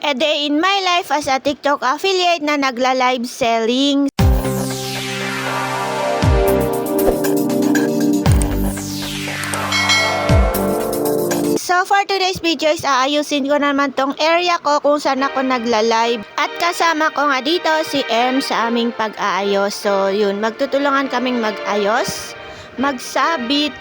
A day in my life as a TikTok affiliate na nagla-live selling. So for today's video is aayusin ko naman tong area ko kung saan ako nagla-live. At kasama ko nga dito si M sa aming pag-aayos. So yun, magtutulungan kaming mag-ayos, magsabit,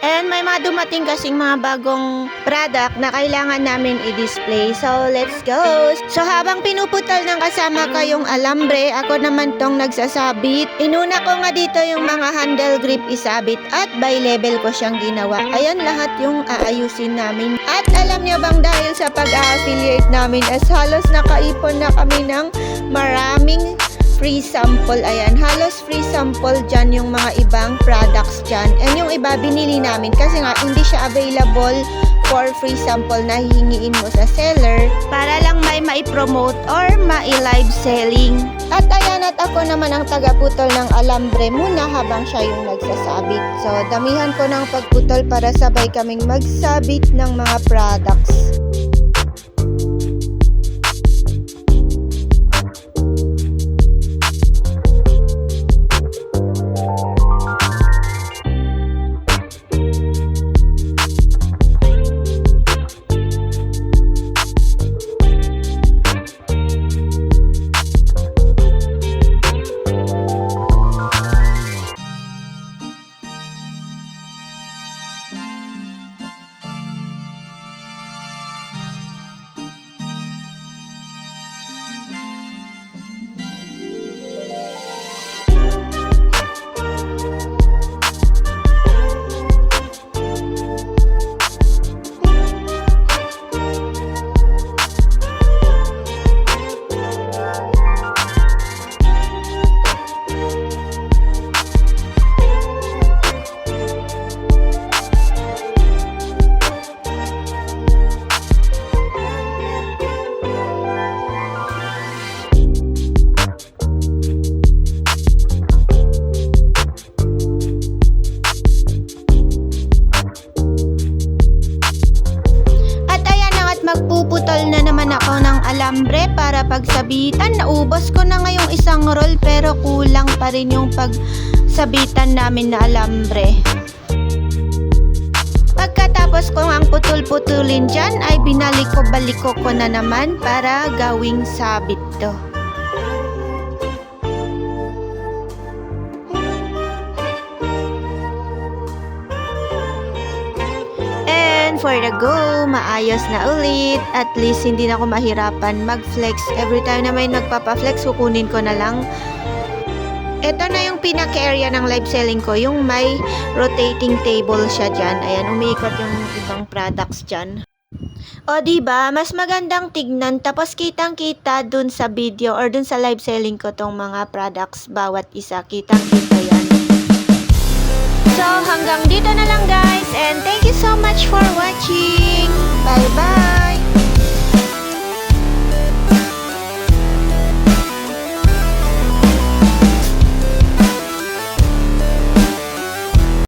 and may mga dumating kasing mga bagong product na kailangan namin i-display. So, let's go! So, habang pinuputal ng kasama ko yung alambre, ako naman tong nagsasabit. Inuna ko nga dito yung mga handle grip isabit at by level ko siyang ginawa. Ayan lahat yung aayusin namin. At alam nyo bang dahil sa pag-affiliate namin as halos nakaipon na kami ng maraming free sample. Ayan, halos free sample dyan yung mga ibang products dyan. And yung iba binili namin kasi nga hindi siya available for free sample na hihingiin mo sa seller para lang may mai-promote or mai-live selling. At ayan, at ako naman ang taga-putol ng alambre muna habang siya yung nagsasabit. So, damihan ko ng pagputol para sabay kaming magsabit ng mga products. Magpuputol na naman ako ng alambre para pagsabitan. Naubos ko na ngayong isang roll pero kulang pa rin yung pagsabitan namin na alambre. Pagkatapos ko ang putol-putulin dyan ay binaliko-baliko ko na naman para gawing sabit to. For the go, maayos na ulit. At least hindi na ako mahirapan mag-flex. Every time na may nagpapa-flex, kukunin ko na lang. Ito na yung pinaka-area ng live selling ko. Yung may rotating table siya dyan. Ayan, umiikot yung ibang products dyan. O diba, mas magandang tignan. Tapos kitang-kita dun sa video or dun sa live selling ko tong mga products. Bawat isa, kitang-kita yan. So, hanggang dito na lang guys, and thank you so much for watching. Bye-bye!